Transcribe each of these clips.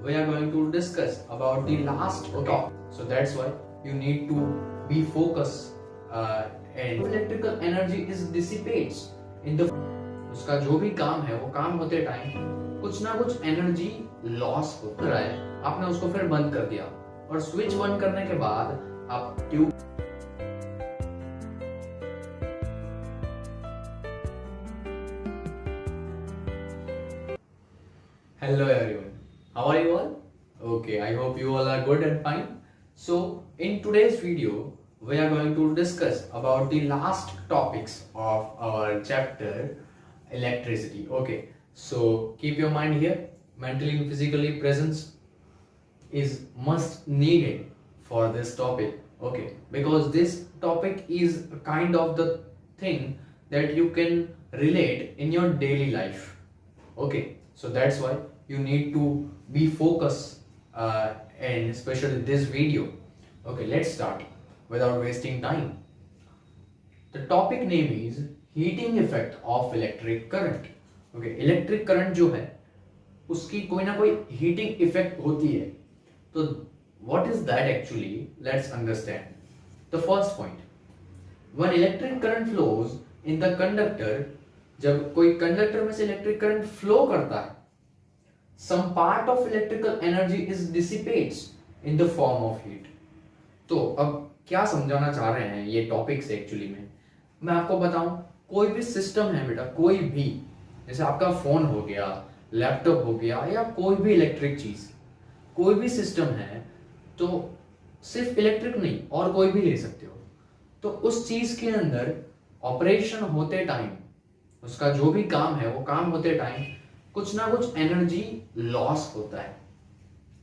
we are going to discuss about the last topic. So that's why you need to be focused and electrical energy is dissipates in the उसका जो भी काम है वो काम होते टाइम कुछ ना कुछ एनर्जी लॉस होता रहा है। आपने उसको फिर बंद कर दिया और स्विच बंद करने के बाद आप tube Hello everyone, how are you all? Okay, I hope you all are good and fine. So in today's video, we are going to discuss about the last topics of our chapter electricity. Okay, so keep your mind here. Mentally and physically presence is must needed for this topic. Okay, because this topic is a kind of the thing that you can relate in your daily life. Okay, so that's why you need to be focused and especially this video. Okay, let's start without wasting time. The topic name is heating effect of electric current. Okay, electric current जो है उसकी कोई ना कोई heating effect होती है. तो what is that actually? Let's understand. The first point, when electric current flows in the conductor, जब कोई कंडक्टर में से इलेक्ट्रिक करंट फ्लो करता है, some part of electrical energy is dissipates in the form of heat. तो अब क्या समझाना चाह रहे हैं ये टॉपिक से एक्चुअली में मैं आपको बताऊं, कोई भी सिस्टम है बेटा, कोई भी, जैसे आपका फोन हो गया, लैपटॉप हो गया या कोई भी इलेक्ट्रिक चीज, कोई भी सिस्टम है तो सिर्फ इलेक्ट्रिक नहीं और कोई भी ले सकते हो। तो उस चीज के अंदर ऑपरेशन होते टाइम उसका जो भी काम है वो काम होते टाइम कुछ ना कुछ एनर्जी लॉस होता है।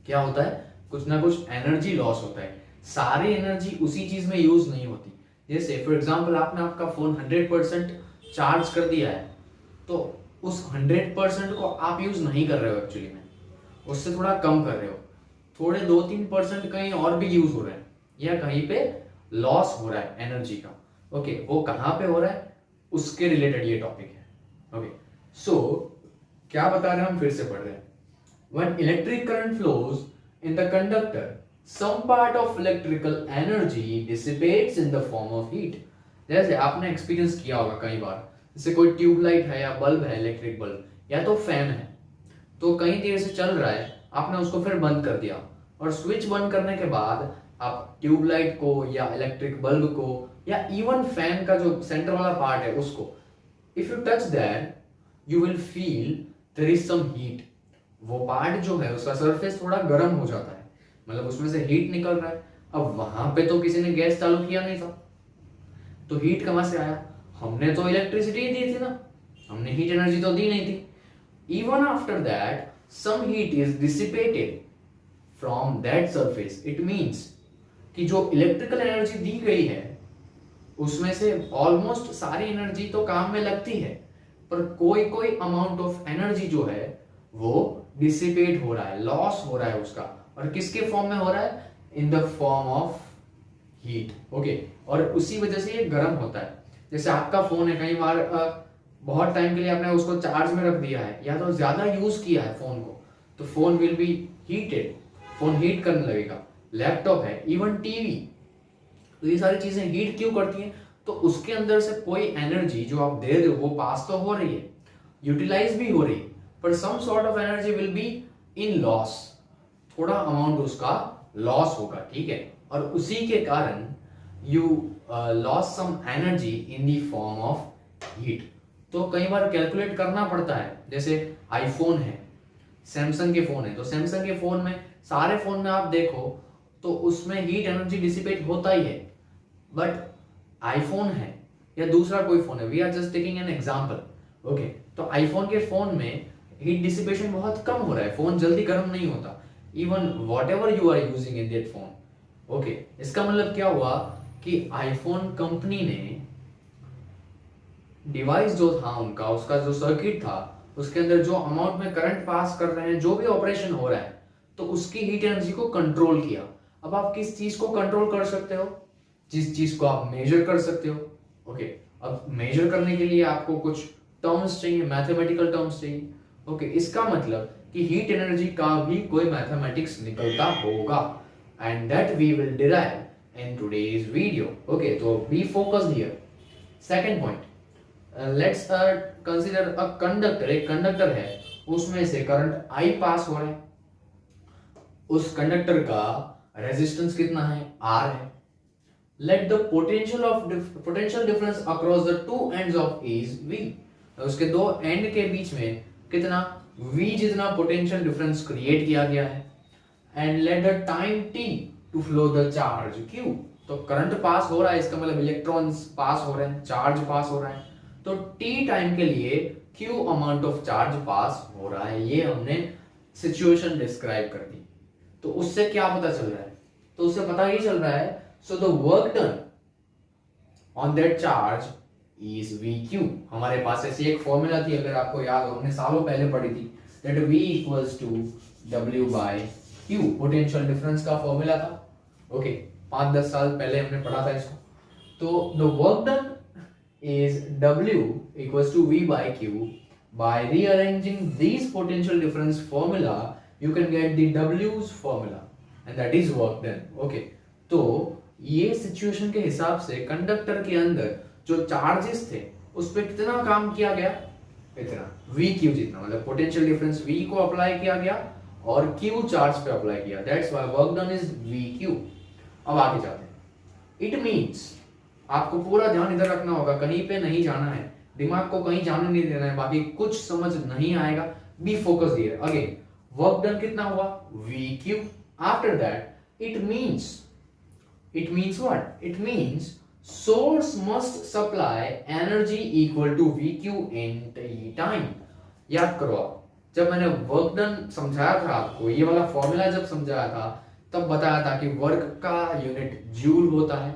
क्या होता है? कुछ ना कुछ एनर्जी लॉस होता है। सारी एनर्जी उसी चीज में यूज नहीं होती। जैसे फॉर एग्जांपल आपने आपका फोन 100% चार्ज कर दिया है तो उस 100% को आप यूज नहीं कर रहे हो एक्चुअली में, उससे थोड़ा कम कर रहे हो, थोड़े 2-3% कहीं और भी यूज हो रहा है या कहीं पे लॉस हो रहा है एनर्जी का। ओके, वो कहाँ पे हो रहा है उसके रिलेटेड ये टॉपिक है। ओके, सो क्या बता रहे हैं हम, फिर से पढ़ रहे हैं। When electric current flows in the conductor, some part of electrical energy dissipates in the form of heat. जैसे आपने एक्सपीरियंस किया होगा कई बार, जैसे कोई ट्यूबलाइट है या बल्ब है, इलेक्ट्रिक बल्ब या तो फैन है, तो कई देर से चल रहा है, आपने उसको फिर बंद कर दिया और स्विच बंद करने के बाद आप ट्यूबलाइट को या इलेक्ट्रिक बल्ब को या इवन फैन का जो सेंटर वाला पार्ट है उसको, if you touch that you will feel there is some heat. वो पार्ट जो है उसका सरफेस थोड़ा गर्म हो जाता है, मतलब उसमें से हीट निकल रहा है। अब वहां पे तो किसी ने गैस चालू किया नहीं था, तो हीट कहां से आया? हमने तो इलेक्ट्रिसिटी दी थी ना, हमने हीट एनर्जी तो दी नहीं थी। Even after that some heat is dissipated from that surface. It means कि जो इलेक्ट्रिकल एनर्जी दी गई है उसमें से ऑलमोस्ट सारी एनर्जी तो काम में लगती है, पर कोई कोई अमाउंट ऑफ एनर्जी जो है वो डिसिपेट हो रहा है, लॉस हो रहा है उसका। और किसके फॉर्म में हो रहा है? इन the form of heat. Okay, और उसी वजह से ये गर्म होता है। जैसे आपका फोन है, कई बार बहुत टाइम के लिए आपने उसको चार्ज में रख दिया है या तो ज्यादा यूज किया है फोन को, तो phone will be heated, phone heat करने लगेगा। लैपटॉप है, इवन टीवी, तो ये सारी चीजें हीट क्यों करती हैं? तो उसके अंदर से कोई एनर्जी जो आप दे रहे हो वो पास तो हो रही है, यूटिलाइज भी हो रही है, पर some sort of energy will be in loss, थोड़ा अमाउंट उसका लॉस होगा, ठीक है। और उसी के कारण you loss some energy in the form of heat. तो कई बार कैलकुलेट करना पड़ता है। जैसे आईफोन है, सैमसंग के फोन है, तो सैमसंग के फोन में, सारे फोन में आप देखो तो उसमें हीट एनर्जी डिसिपेट होता ही है। बट आईफोन है या दूसरा कोई फोन है, we are just taking an example. Okay, तो आईफोन के फोन में हीट डिसिपेशन बहुत कम हो रहा है, फोन जल्दी गर्म नहीं होता, even whatever you are using in that phone. Okay, इसका मतलब क्या हुआ कि आईफोन कंपनी ने डिवाइस जो था उनका, उसका जो सर्किट था, उसके अंदर जो अमाउंट में करंट पास कर रहे हैं, जो भी ऑपरेशन हो रहा है, तो उसकी हीट एनर्जी को कंट्रोल किया। अब आप किस चीज को कंट्रोल कर सकते हो? जिस चीज को आप मेजर कर सकते हो। ओके, अब मेजर करने के लिए आपको कुछ टर्म्स चाहिए, मैथमेटिकल टर्म्स चाहिए। ओके, इसका मतलब कि हीट एनर्जी का भी कोई मैथमेटिक्स निकलता होगा, and that we will derive in today's video. Okay, तो be focused here. Second point, let's consider a conductor. एक कंडक्टर है, उसमें से करंट आई पास हो रहा है, उस कंडक्टर का रेजिस्टेंस कितना है, आर है। Let the potential difference across the two ends of is V. उसके दो एंड के बीच में कितना v जितना पोटेंशियल डिफरेंस क्रिएट किया गया है। And let the time t to flow the charge q। तो करंट पास हो रहा है, इसका मतलब इलेक्ट्रॉन्स पास हो रहे हैं, चार्ज पास हो रहा है। तो t टाइम के लिए q अमाउंट ऑफ चार्ज पास हो रहा है। ये हमने सिचुएशन डिस्क्राइब कर दी। तो उससे क्या पता चल रहा है, तो उससे पता ये चल रहा है, so the work done on that charge is VQ। हमारे पास ऐसी एक फॉर्मूला थी, अगर आपको याद हो, हमने सालों पहले पढ़ी थी, that V equals to W by Q, potential difference का फॉर्मूला था। ओके, 5-10 साल पहले हमने पढ़ा था इसको। तो the work done is W equals to V by Q. By rearranging these potential difference formula, you can get the W's formula, and that is work done. Okay, तो ये सिचुएशन के हिसाब से कंडक्टर के अंदर जो चार्जेस थे उस पर कितना काम किया गया, इतना VQ जितना, मतलब पोटेंशियल डिफरेंस V को अप्लाई किया गया और Q चार्ज पे अप्लाई किया। That's why work done is VQ। अब आगे जाते हैं। इट मींस, आपको पूरा ध्यान इधर रखना होगा, कहीं पे नहीं जाना है, दिमाग को कहीं जाने नहीं देना है, बाकी कुछ समझ नहीं आएगा। Be focus here. Again, work done कितना हुआ, VQ। After that it means what, it means source must supply energy equal to VQ in T time. याद करो आप, जब मैंने वर्क डन समझाया था आपको, ये वाला फॉर्मूला जब समझाया था, तब बताया था कि वर्क का यूनिट जूल होता है,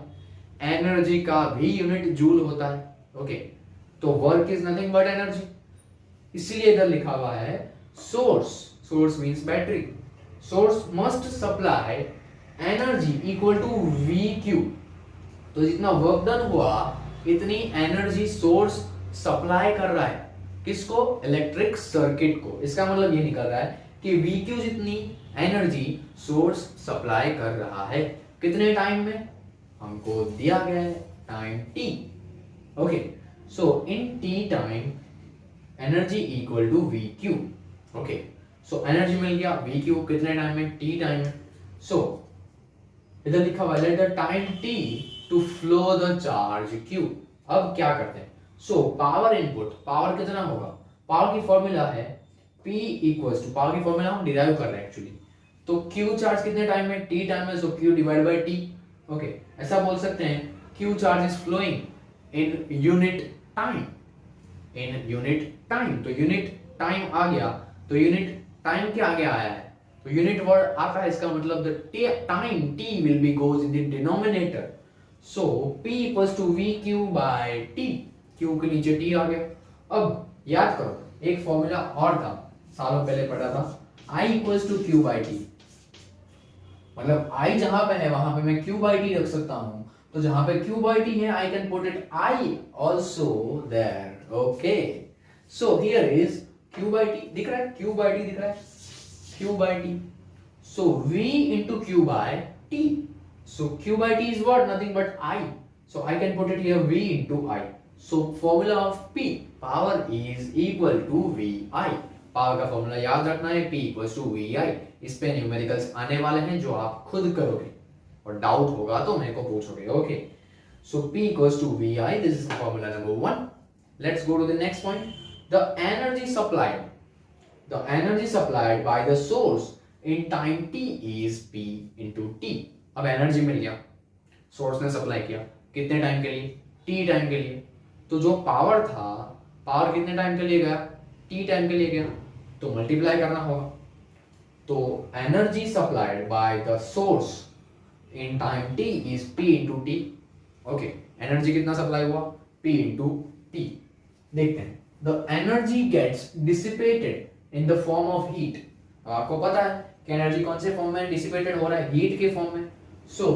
एनर्जी का भी यूनिट जूल होता है। ओके, तो work is nothing but energy, इसलिए इधर लिखा हुआ है source means battery. Source must supply energy equal to VQ। तो जितना वर्क डन हुआ, इतनी एनर्जी सोर्स सप्लाई कर रहा है, किसको, इलेक्ट्रिक सर्किट को। इसका मतलब ये निकल रहा है कि VQ जितनी एनर्जी सोर्स सप्लाई कर रहा है, कितने टाइम में, हमको दिया गया है time t। Okay, so in t time energy equal to VQ। Okay, so energy मिल गया, VQ कितने टाइम में, t टाइम में। सो इधर लिखा हुआ let the time t to flow the charge Q। अब क्या करते हैं, सो पावर इनपुट, पावर कितना होगा, पावर की फॉर्मूला है P इक्वल्स टू, पावर की फॉर्मूला हम डिराइव कर रहे हैं एक्चुअली, तो Q चार्ज कितने टाइम में, t टाइम में, so Q divide by t। Okay, ऐसा बोल सकते हैं Q charge is flowing in unit time, तो यूनिट टाइम आ गया, तो यूनिट टाइम के आगे आया है, तो यूनिट वर्ड आता है, इसका मतलब the time t will be goes in the denominator. So P equals to VQ by t, Q के नीचे t आ गया। अब याद करो, एक फॉर्मूला और था, सालों पहले पढ़ा था, I equals to Q by t। मतलब I जहां पे है वहां पे मैं Q बाय t रख सकता हूं, तो जहां पे Q बाय t है I can put it I also there। ओके, so here is Q by t, दिख रहा है, Q बाय t दिख रहा है, Q by t। So V into Q by t, so Q by t is what, nothing but I, so I can put it here V into I। so formula of P, power is equal to VI। Power का formula याद रखना है, P equals to VI। इस पे numericals आने वाले हैं जो आप खुद करोगे, और डाउट होगा तो मेरे को पूछोगे। Okay, so P equals to VI, this is formula number 1। let's go to the next point, the energy supplied by the source in time t is P into T। अब एनर्जी मिल गया, source ने supply किया, कितने time के लिए, T time के लिए। तो जो पावर था, पावर कितने टाइम के लिए गया, T टाइम के लिए गया, तो मल्टीप्लाई करना होगा। तो energy supplied by the source in time T is P into T। ओके, एनर्जी कितना सप्लाई हुआ, P into T। देखते हैं, the energy gets dissipated in the form of heat. आपको पता है कि एनर्जी कौन से फॉर्म में डिसिपेटेड हो रहा है, हीट के फॉर्म में। So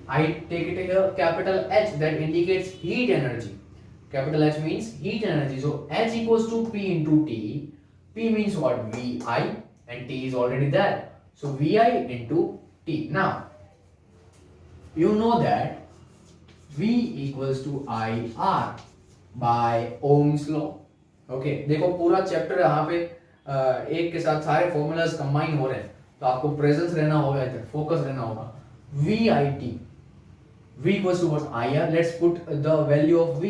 I take it here capital H that indicates heat energy. Capital H means heat energy, so H equals to P into T। P means what, VI, and T is already there. So VI into T. Now, you know that V equals to IR by Ohm's law. Okay देखो पूरा chapter यहाँ पे एक के साथ सारे formulas combine हो रहे हैं, तो आपको प्रेजेंस रहना होगा, इधर फोकस रहना होगा. V I T, V equals to what? IR. Let's put the value of V.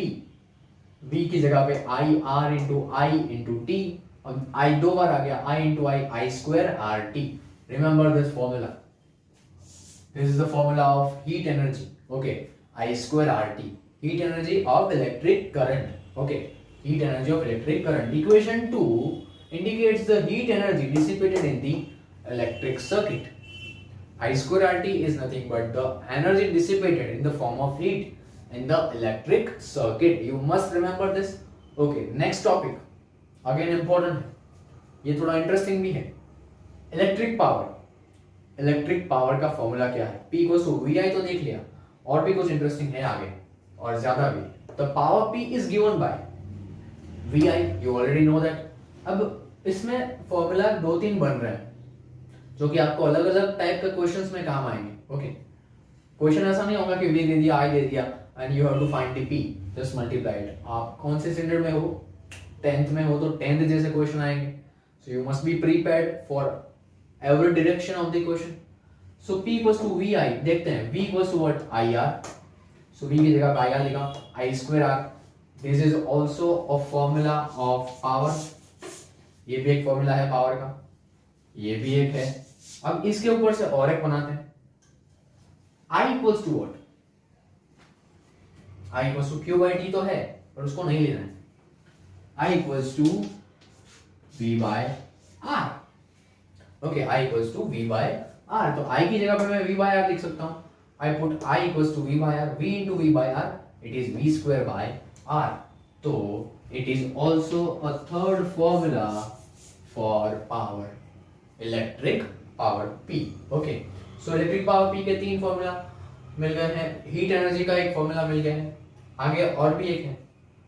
V की जगह पे IR into I into T, और I दो बार आ गया, I into I square RT. Remember this formula. This is the formula of heat energy. Okay, I square RT. Heat energy of electric current. Okay, heat energy of electric current. Equation 2 indicates the heat energy dissipated in the electric circuit. I square RT is nothing but the energy dissipated in the form of heat in the electric circuit. You must remember this. Okay, next topic. Again important है, ये थोड़ा interesting भी है. Electric power. Electric power का formula क्या है? P equals to VI तो देख लिया, और भी कुछ interesting है आगे, और ज़्यादा भी. The power P is given by VI. You already know that. अब इसमें formula दो तीन बन रहे हैं, जो कि आपको अलग अलग टाइप के क्वेश्चंस में काम आएंगे. ओके, क्वेश्चन ऐसा नहीं होगा कि V दे दिया, I दे दिया and you have to find the P, just multiply it. आप कौन से स्टैंडर्ड में हो? 10th में हो तो 10th जैसे क्वेश्चन आएंगे. So you must be prepared for every direction of the question. So P equals to VI. देखते हैं V equals to what? IR. So V की जगह IR लिखा, I square R. This is also a formula of power. ये भी एक formula है power का, ये भी एक है. अब इसके ऊपर से और एक बनाते हैं. I equals to what? I equals to Q by T तो है, पर उसको नहीं लेना है. I equals to V by R. Okay, I equals to V by R. तो I की जगह पे मैं V बाय R लिख सकता हूं. I put I equals to V by R. V into V by R, it is V square by R. तो it is also a third formula for power, electric power P. Okay, so electric power P के तीन formula मिल गए हैं. Heat energy का एक formula मिल गया है, आगे और भी एक है.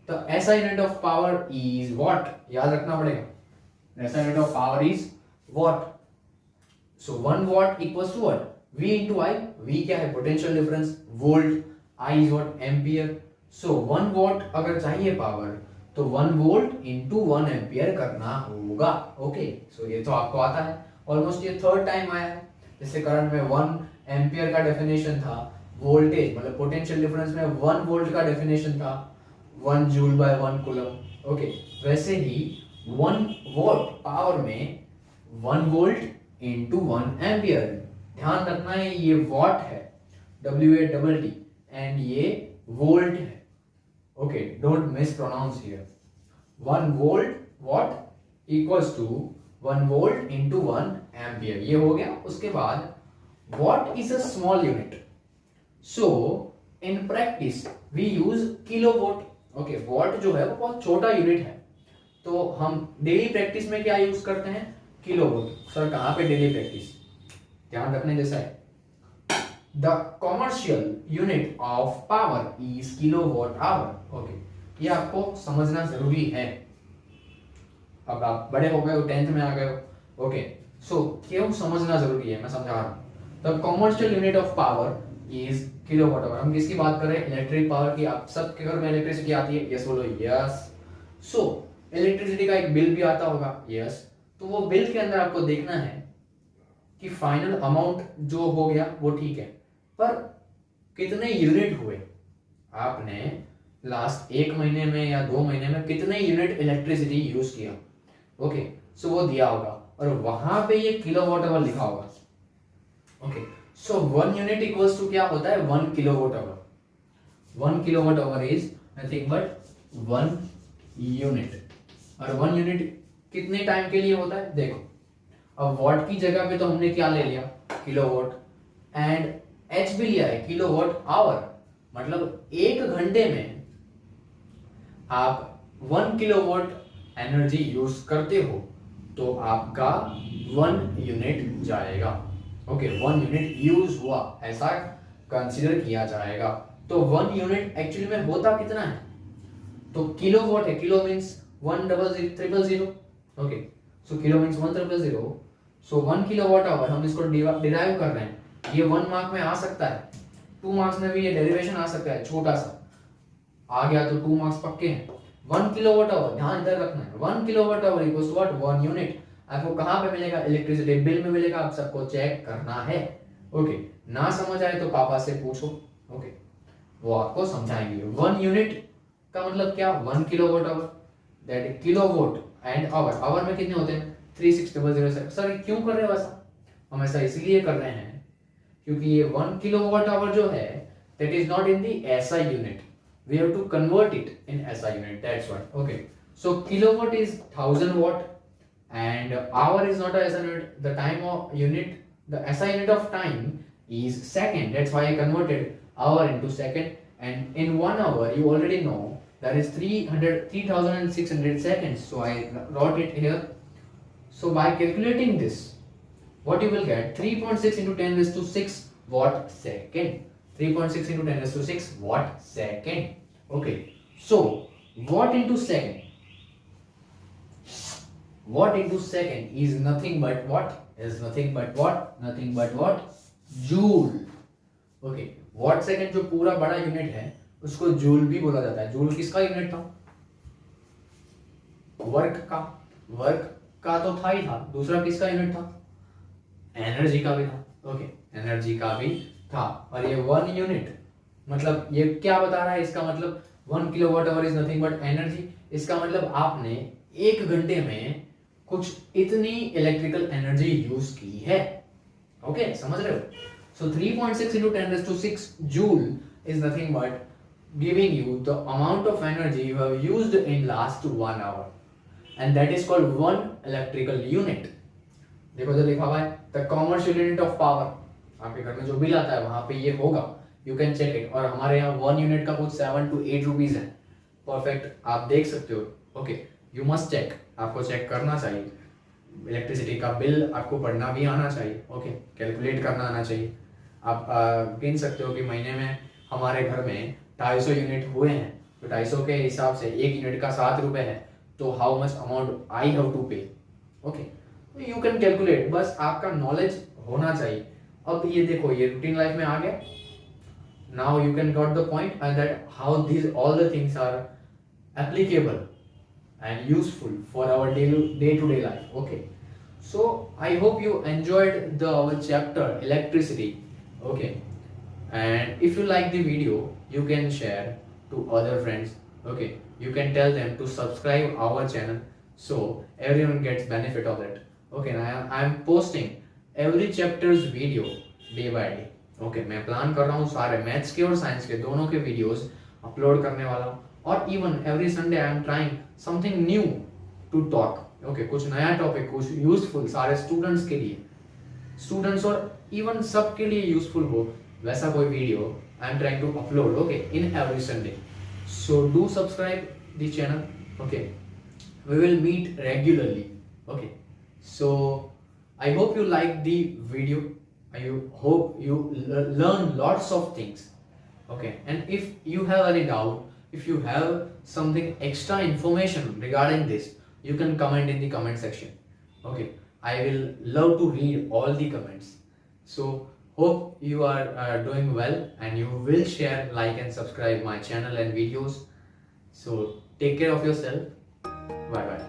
तो SI unit of power is what? याद रखना पड़ेगा. SI unit of power is what? So 1 watt equals to what? V into I. V क्या है? Potential difference. Volt. I is what? Ampere. So 1 watt अगर चाहिए पावर, तो 1 volt into 1 ampere करना होगा. ओके, सो ये तो आपको आता है. ऑलमोस्ट ये थर्ड टाइम आया है. जैसे करंट में 1 एम्पियर का डेफिनेशन था, वोल्टेज मतलब पोटेंशियल डिफरेंस में 1 वोल्ट का डेफिनेशन था 1 जूल बाय 1 कूलम. ओके, वैसे ही 1 वॉट पावर में 1 वोल्ट इंटू 1 एम्पियर. ध्यान रखना है ये वॉट है, WATT, एंड ये वोल्ट है. Okay, don't miss pronounce here. 1 volt watt equals to 1 volt into 1 ampere. ये हो गया. उसके बाद watt is a small unit. So in practice we use kilowatt. Okay, watt जो है वो बहुत छोटा यूनिट है, तो हम डेली प्रैक्टिस में क्या यूज करते हैं? किलोवॉट. सर कहाँ पे डेली प्रैक्टिस? ध्यान रखने जैसा है. The commercial unit of power is kilowatt hour. Okay, ये आपको समझना जरूरी है. अब आप बड़े हो गए हो, 10th में आ गए हो. ओके, सो क्यों समझना जरूरी है मैं समझा रहा हूं. The commercial unit of power is kilowatt hour. हम किसकी बात कर रहे हैं? इलेक्ट्रिक पावर की. आप सबके घर में इलेक्ट्रिसिटी आती है? यस बोलो. यस. सो इलेक्ट्रिसिटी का एक बिल भी आता होगा? यस. तो वो बिल के अंदर आपको देखना है कि फाइनल अमाउंट जो हो गया वो ठीक है, पर कितने यूनिट हुए. आपने लास्ट 1 महीने में या 2 महीने में कितने यूनिट इलेक्ट्रिसिटी यूज किया. ओके, सो वो दिया होगा और वहां पे ये किलोवाट आवर लिखा होगा. Okay, so 1 unit equals to क्या होता है? 1 kilowatt hour. 1 kilowatt hour is nothing but 1 unit. और 1 यूनिट कितने टाइम के लिए होता है? देखो, अब वॉट की जगह पे तो हमने क्या ले लिया? किलोवाट. एंड एच भी लिया है, किलोवाट आवर. मतलब 1 घंटे में आप 1 किलोवाट एनर्जी यूज करते हो तो आपका 1 यूनिट जाएगा. ओके, 1 यूनिट यूज हुआ ऐसा कंसीडर किया जाएगा. तो 1 यूनिट एक्चुअली में होता कितना है? तो किलोवाट है. Kilo means 100,000. Okay, so kilo means 100,000. So 1 kilowatt our हम इसको डिराइव कर रहे हैं, ये 1 मार्क में आ सकता है, 2 मार्क्स में भी ये डेरिवेशन आ सकता है, छोटा सा आ गया तो 2 मार्क्स पक्के हैं। 1 किलोवाट आवर ध्यान इधर रखना है, 1 kilowatt hour equals to what, 1 unit. आपको कहां पे मिलेगा, इलेक्ट्रिसिटी बिल में मिलेगा, आप सबको चेक करना है। ओके, ना समझ आए तो पापा से पूछो, ओके, वो आपको समझाएंगे। 1 यूनिट का मतलब क्या, 1 kilowatt hour, that is kilowatt and hour, hour में कितने होते हैं 36007। सर क्यों कर रहे हो ऐसा, हम ऐसा इसलिए कर रहे हैं क्योंकि ये 1 किलोवाट आवर जो है that is not in the SI unit, we have to convert it in SI unit, that's what. Okay, so kilowatt is 1000 watt and hour is not a SI unit, the time of unit, the SI unit of time is second, that's why I converted hour into second, and in 1 hour you already know that is 3600 seconds, so I wrote it here. So by calculating this, what you will get, 3.6 into 10 raised to 6 watt second, 3.6 into 10 raised to 6 watt second. Okay, so watt into second, watt into second is nothing but what, is nothing but what, nothing but what, joule. Okay, watt second जो पूरा बड़ा unit है उसको joule भी बोला जाता है। Joule किसका यूनिट था, वर्क का, वर्क का तो था ही था, दूसरा किसका यूनिट था, एनर्जी का भी था। ओके, एनर्जी का भी था, और ये 1 यूनिट मतलब ये क्या बता रहा है, इसका मतलब 1 kilowatt hour is nothing but energy. इसका मतलब आपने 1 घंटे में कुछ इतनी इलेक्ट्रिकल एनर्जी यूज की है। ओके, समझ रहे हो। सो 3.6 into 10 raised to 6 joule is nothing but giving you the amount of energy you have used in last 1 hour, and that is called 1 electrical unit. देखो जो लिखा हुआ है, the commercial unit of power, आपके घर में जो बिल आता है वहां पे ये होगा, यू कैन चेक इट। और हमारे यहाँ 1 यूनिट का कुछ 7 to 8 रुपीज है, परफेक्ट, आप देख सकते हो। ओके, यू मस्ट चेक, आपको चेक करना चाहिए, इलेक्ट्रिसिटी का बिल आपको पढ़ना भी आना चाहिए। ओके, कैलकुलेट करना आना चाहिए। आप गिन सकते हो कि महीने में हमारे घर में 250 यूनिट हुए हैं, तो 250 के हिसाब से 1 यूनिट का 7 रुपए है, तो how much amount I have to pay. Okay, you can calculate, बस आपका नॉलेज होना चाहिए। अब ये देखो, ये रूटीन लाइफ में आ गया। Now you can got the point that how these all the things are applicable and useful for our day-to-day life. Okay, so I hope you enjoyed our chapter electricity. Okay, and if you like the video, you can share to other friends. Okay, you can tell them to subscribe our channel so everyone gets benefit of it. Okay, and I am posting every chapter's video day by day. Okay, मैं plan कर रहा हूँ सारे maths के और science के दोनों के वीडियोस अपलोड करने वाला हूँ, और even every Sunday I am trying something new to talk. Okay, कुछ नया टॉपिक, कुछ यूजफुल सारे स्टूडेंट्स के लिए, स्टूडेंट्स और इवन सब के लिए यूजफुल हो, वैसा कोई video I am trying to upload. Okay, in every Sunday, so do subscribe the channel. Okay, we will meet regularly. Okay, so I hope you like the video, I hope you learn lots of things. Okay, and if you have any doubt, if you have something extra information regarding this, you can comment in the comment section. Okay, I will love to read all the comments. So hope you are doing well, and you will share, like and subscribe my channel and videos. So take care of yourself. Bye bye.